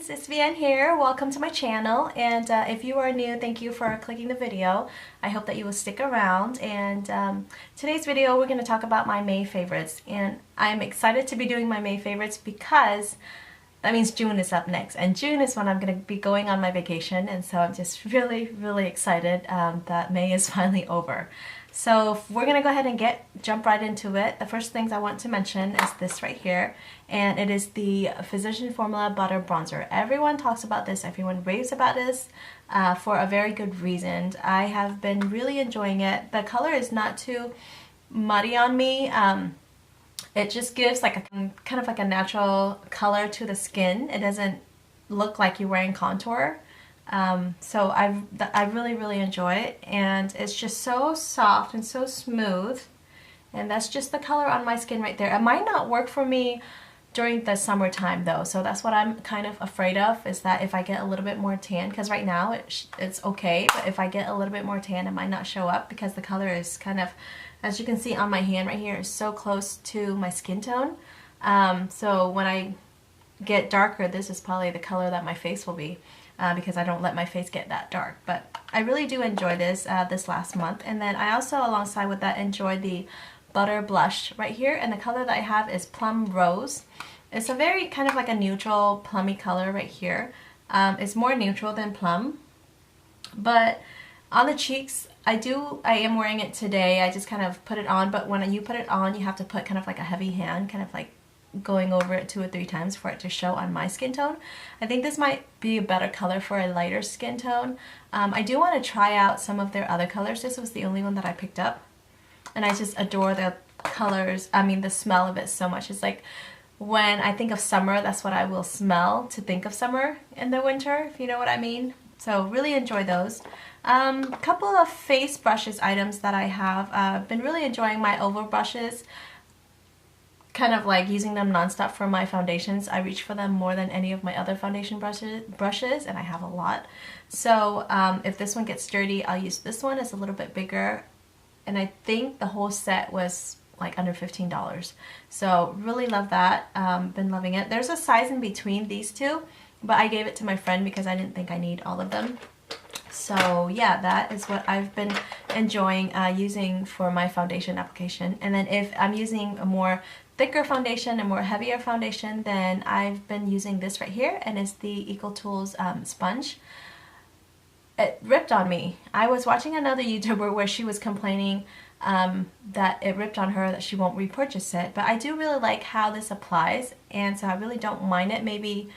friends, it's Vian here. Welcome to my channel, and if you are new, thank you for clicking the video. I hope that you will stick around, and today's video we're going to talk about my May favorites, and I'm excited to be doing my May favorites because that means June is up next, and June is when I'm going to be going on my vacation, and so I'm just really excited that May is finally over. So we're going to go ahead and jump right into it. The first things I want to mention is this right here, and it is the Physician Formula Butter Bronzer. Everyone talks about this, everyone raves about this for a very good reason. I have been really enjoying it. The color is not too muddy on me. It just gives like a kind of like a natural color to the skin. It doesn't look like you're wearing contour. So I really enjoy it, and it's just so soft and so smooth, and that's just the color on my skin right there. It might not work for me during the summertime though, so that's what I'm kind of afraid of, is that if I get a little bit more tan, because right now it's okay, but if I get a little bit more tan it might not show up because the color is kind of, as you can see on my hand right here, is so close to my skin tone. So when I get darker, this is probably the color that my face will be. Because I don't let my face get that dark. But I really do enjoy this this last month. And then I also, alongside with that, enjoy the Butter Blush right here. And the color that I have is Plum Rose. It's a very kind of like a neutral plummy color right here. It's more neutral than plum. But on the cheeks, I am wearing it today. I just kind of put it on. But when you put it on, you have to put kind of like a heavy hand, kind of like going over it 2 or 3 times for it to show on my skin tone. I think this might be a better color for a lighter skin tone. I do want to try out some of their other colors. This was the only one that I picked up, and I just adore the colors. I mean, the smell of it so much. It's like when I think of summer, that's what I will smell to think of summer in the winter, if you know what I mean. So really enjoy those. A couple of face brushes items that I have. Been really enjoying my oval brushes. Kind of like using them nonstop for my foundations. I reach for them more than any of my other foundation brushes, and I have a lot. So if this one gets dirty, I'll use this one. It's a little bit bigger, and I think the whole set was like under $15. So really love that. Been loving it. There's a size in between these two, but I gave it to my friend because I didn't think I need all of them. So yeah, that is what I've been enjoying using for my foundation application. And then if I'm using a more thicker foundation, a more heavier foundation, then I've been using this right here, and it's the Eco Tools sponge. It ripped on me. I was watching another YouTuber where she was complaining that it ripped on her, that she won't repurchase it, but I do really like how this applies, and so I really don't mind it. Maybe,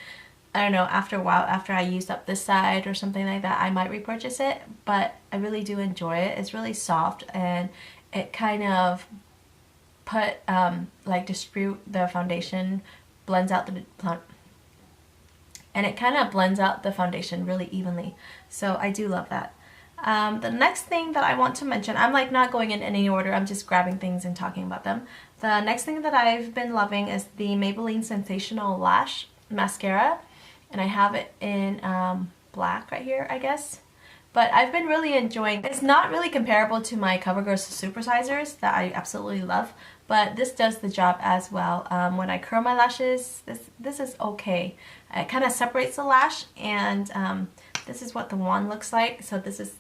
I don't know, after a while, after I used up this side or something like that, I might repurchase it, but I really do enjoy it. It's really soft, and it kind of distribute the foundation, blends out and it kind of blends out the foundation really evenly. So I do love that. The next thing that I want to mention, I'm like not going in any order, I'm just grabbing things and talking about them. The next thing that I've been loving is the Maybelline Sensational Lash Mascara, and I have it in black right here, I guess. But I've been really enjoying it. It's not really comparable to my CoverGirl Supersizers that I absolutely love, but this does the job as well. When I curl my lashes, this is okay. It kind of separates the lash, and this is what the wand looks like. So this is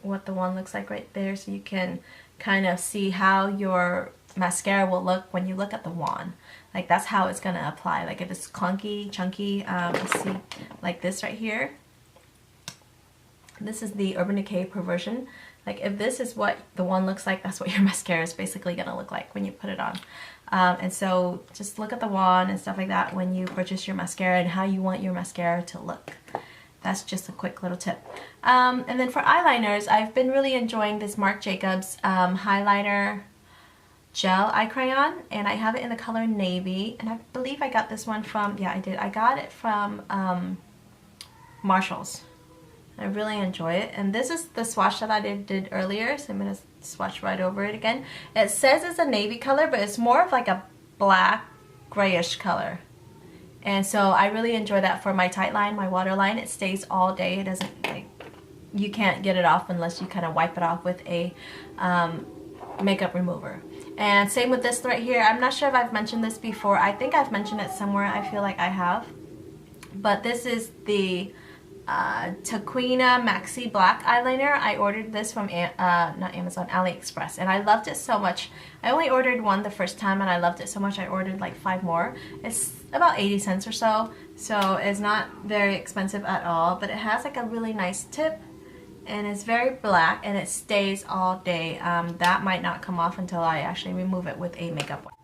what the wand looks like right there, so you can kind of see how your mascara will look when you look at the wand. Like that's how it's going to apply. Like if it's clunky, chunky, let's see, like this right here. This is the Urban Decay Perversion. Like if this is what the one looks like, that's what your mascara is basically going to look like when you put it on. And so just look at the wand and stuff like that when you purchase your mascara and how you want your mascara to look. That's just a quick little tip. And then for eyeliners, I've been really enjoying this Marc Jacobs highlighter gel eye crayon, and I have it in the color navy, and I believe I got this one from, yeah I did, I got it from Marshall's. I really enjoy it, and this is the swatch that I did earlier, so I'm going to swatch right over it again. It says it's a navy color, but it's more of like a black grayish color, and so I really enjoy that for my tight line, my waterline. It stays all day. It doesn't, like, you can't get it off unless you kind of wipe it off with a makeup remover. And same with this right here. I'm not sure if I've mentioned this before. I think I've mentioned it somewhere. I feel like I have. But this is the Taquina Maxi Black eyeliner. I ordered this from not Amazon, AliExpress, and I loved it so much. I only ordered one the first time and I loved it so much I ordered like 5 more. It's about 80 cents or so, so it's not very expensive at all, but it has like a really nice tip and it's very black and it stays all day. That might not come off until I actually remove it with a makeup wipe.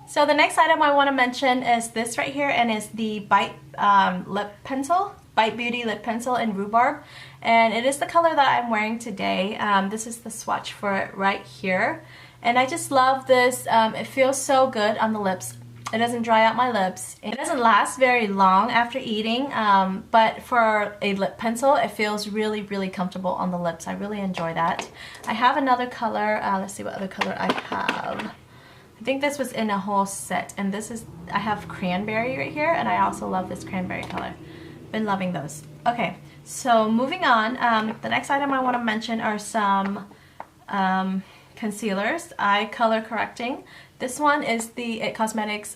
So the next item I want to mention is this right here, and it's the Bite lip pencil. Bite Beauty lip pencil in rhubarb, and it is the color that I'm wearing today. This is the swatch for it right here, and I just love this. It feels so good on the lips. It doesn't dry out my lips. It doesn't last very long after eating, but for a lip pencil it feels really, really comfortable on the lips. I really enjoy that. I have another color. Let's see what other color I have. I think this was in a whole set, and this is, I have cranberry right here, and I also love this cranberry color. Been loving those. Okay, so moving on, the next item I want to mention are some concealers, eye color correcting. This one is the It Cosmetics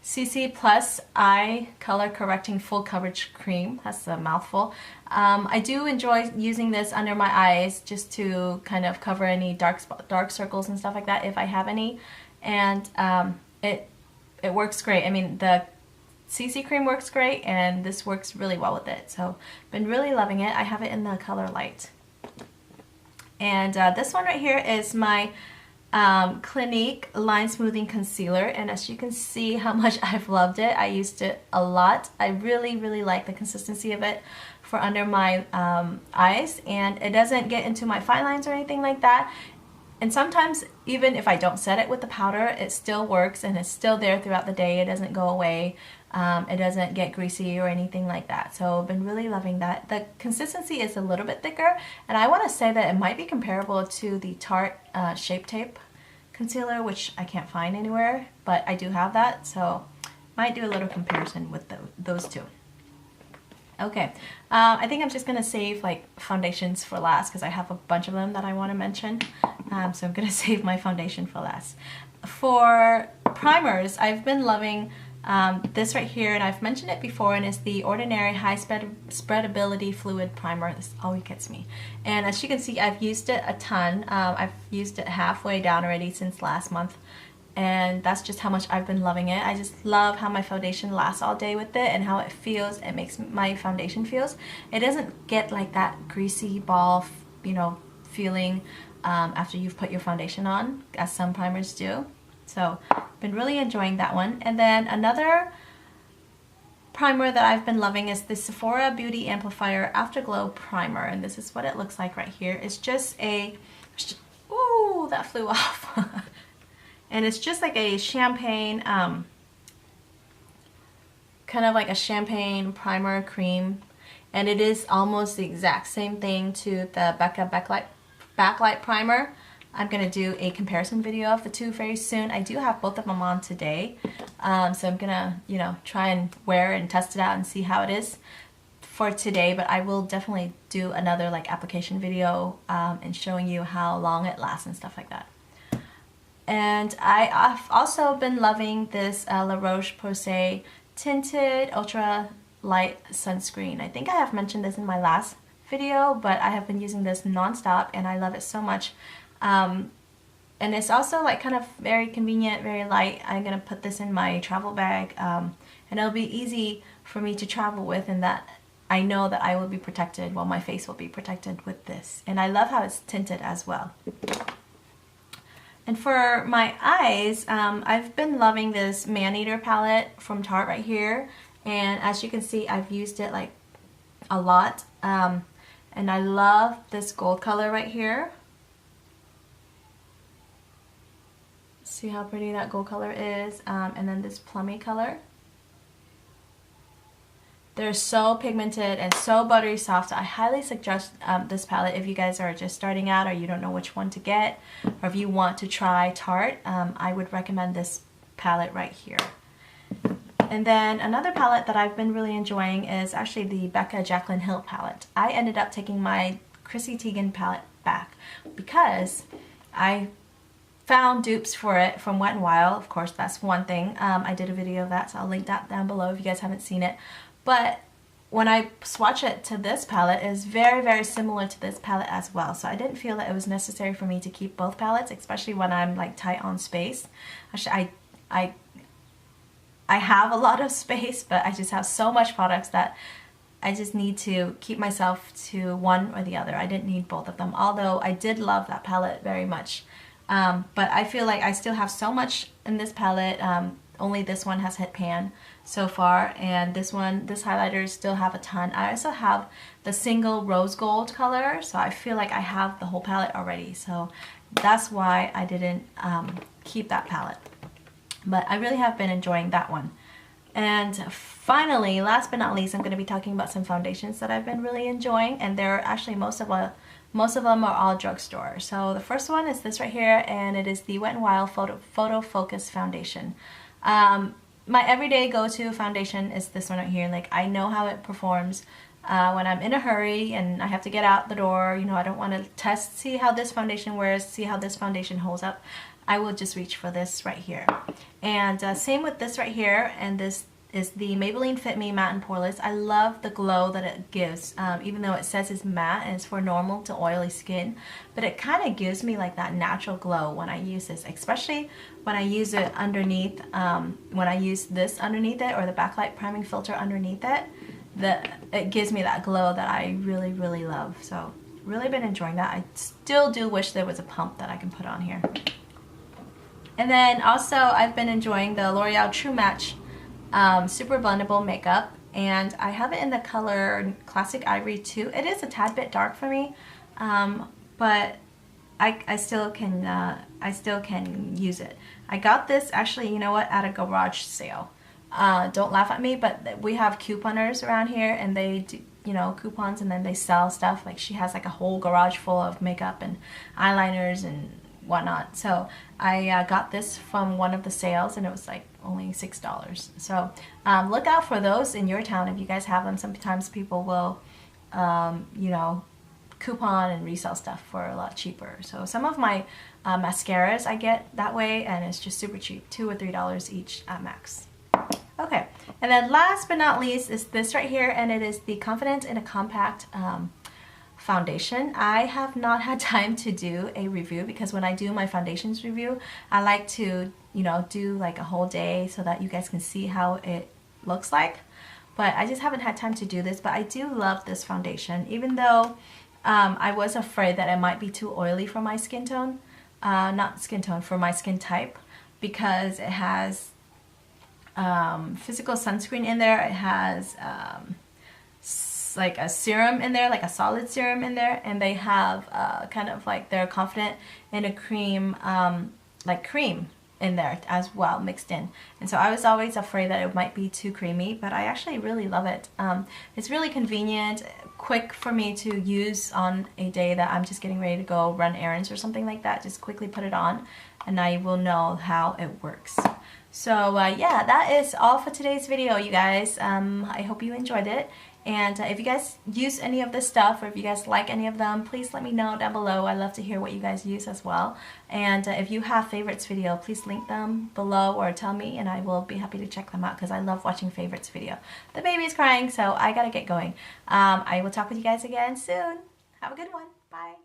CC Plus Eye Color Correcting Full Coverage Cream. That's a mouthful. I do enjoy using this under my eyes just to kind of cover any dark circles and stuff like that if I have any, and it works great. I mean, the CC cream works great, and this works really well with it. So, been really loving it. I have it in the color light. And this one right here is my Clinique Line Smoothing Concealer, and as you can see how much I've loved it. I used it a lot. I really, really like the consistency of it for under my eyes, and it doesn't get into my fine lines or anything like that. And sometimes even if I don't set it with the powder, it still works and it's still there throughout the day. It doesn't go away. It doesn't get greasy or anything like that. So I've been really loving that. The consistency is a little bit thicker, and I want to say that it might be comparable to the Tarte Shape Tape concealer, which I can't find anywhere, but I do have that, so might do a little comparison with those two. Okay, I think I'm just going to save like foundations for last because I have a bunch of them that I want to mention. So I'm going to save my foundation for last. For primers, I've been loving this right here, and I've mentioned it before, and it's the Ordinary High Spreadability Fluid Primer. This always gets me. And as you can see, I've used it a ton. I've used it halfway down already since last month, and that's just how much I've been loving it. I just love how my foundation lasts all day with it and how it feels. It makes my foundation feels. It doesn't get like that greasy ball, you know, feeling after you've put your foundation on, as some primers do. So, been really enjoying that one. And then another primer that I've been loving is the Sephora Beauty Amplifier Afterglow Primer, and this is what it looks like right here. It's just a, ooh, that flew off. And it's just like a champagne, kind of like a champagne primer cream, and it is almost the exact same thing to the Becca Backlight Primer. I'm going to do a comparison video of the two very soon. I do have both of them on today, so I'm going to, you know, try and wear and test it out and see how it is for today, but I will definitely do another like application video and showing you how long it lasts and stuff like that. And I've also been loving this La Roche-Posay Tinted Ultra Light Sunscreen. I think I have mentioned this in my last video, but I have been using this non-stop and I love it so much. And it's also like kind of very convenient, very light. I'm going to put this in my travel bag, and it'll be easy for me to travel with, and that I know that I will be protected, well, my face will be protected with this. And I love how it's tinted as well. And for my eyes, I've been loving this Maneater palette from Tarte right here, and as you can see, I've used it like a lot, and I love this gold color right here. See how pretty that gold color is, and then this plummy color. They're so pigmented and so buttery soft. I highly suggest this palette if you guys are just starting out or you don't know which one to get, or if you want to try Tarte. I would recommend this palette right here. And then another palette that I've been really enjoying is actually the Becca Jaclyn Hill palette. I ended up taking my Chrissy Teigen palette back because I found dupes for it from Wet n Wild. Of course, that's one thing. I did a video of that, so I'll link that down below if you guys haven't seen it. But when I swatch it to this palette, it's very, very similar to this palette as well. So I didn't feel that it was necessary for me to keep both palettes, especially when I'm like tight on space. Actually, I have a lot of space, but I just have so much products that I just need to keep myself to one or the other. I didn't need both of them, although I did love that palette very much. But I feel like I still have so much in this palette. Only this one has hit pan so far, and this highlighter still have a ton. I also have the single rose gold color, so I feel like I have the whole palette already. So that's why I didn't keep that palette. But I really have been enjoying that one. And finally, last but not least, I'm going to be talking about some foundations that I've been really enjoying, and they're actually most of them are all drugstore. So the first one is this right here, and it is the Wet n Wild Photo Focus Foundation. My everyday go-to foundation is this one right here. Like, I know how it performs when I'm in a hurry and I have to get out the door. You know, I don't want to see how this foundation wears, see how this foundation holds up. I will just reach for this right here. And same with this right here, and this is the Maybelline Fit Me Matte and Poreless. I love the glow that it gives, even though it says it's matte and it's for normal to oily skin, but it kind of gives me like that natural glow when I use this, especially when I use it underneath, when I use this underneath it, or the backlight priming filter underneath it, it gives me that glow that I really, really love. So really been enjoying that. I still do wish there was a pump that I can put on here. And then also I've been enjoying the L'Oreal True Match Super Blendable Makeup, and I have it in the color Classic Ivory 2. It is a tad bit dark for me, but I still can use it. I got this actually, you know what, at a garage sale. Don't laugh at me, but we have couponers around here, and they do, you know, coupons, and then they sell stuff. Like, she has like a whole garage full of makeup and eyeliners and whatnot. So I got this from one of the sales, and it was like only $6. So look out for those in your town if you guys have them. Sometimes people will you know, coupon and resell stuff for a lot cheaper. So some of my mascaras I get that way, and it's just super cheap, $2 or $3 each at max. Okay, and then last but not least is this right here, and it is the Confident in a Compact foundation. I have not had time to do a review, because when I do my foundations review, I like to, you know, do like a whole day so that you guys can see how it looks like. But I just haven't had time to do this. But I do love this foundation, even though I was afraid that it might be too oily for my skin tone, not skin tone, for my skin type, because it has physical sunscreen in there. It has like a serum in there, like a solid serum in there, and they have kind of like they're Confident in a cream, like cream in there as well, mixed in. And so I was always afraid that it might be too creamy, but I actually really love it. It's really convenient, quick for me to use on a day that I'm just getting ready to go run errands or something like that. Just quickly put it on and I will know how it works. So yeah, that is all for today's video, you guys. I hope you enjoyed it. And if you guys use any of this stuff, or if you guys like any of them, please let me know down below. I love to hear what you guys use as well. And if you have favorites video, please link them below or tell me, and I will be happy to check them out, because I love watching favorites video. The baby is crying, so I gotta get going. I will talk with you guys again soon. Have a good one. Bye.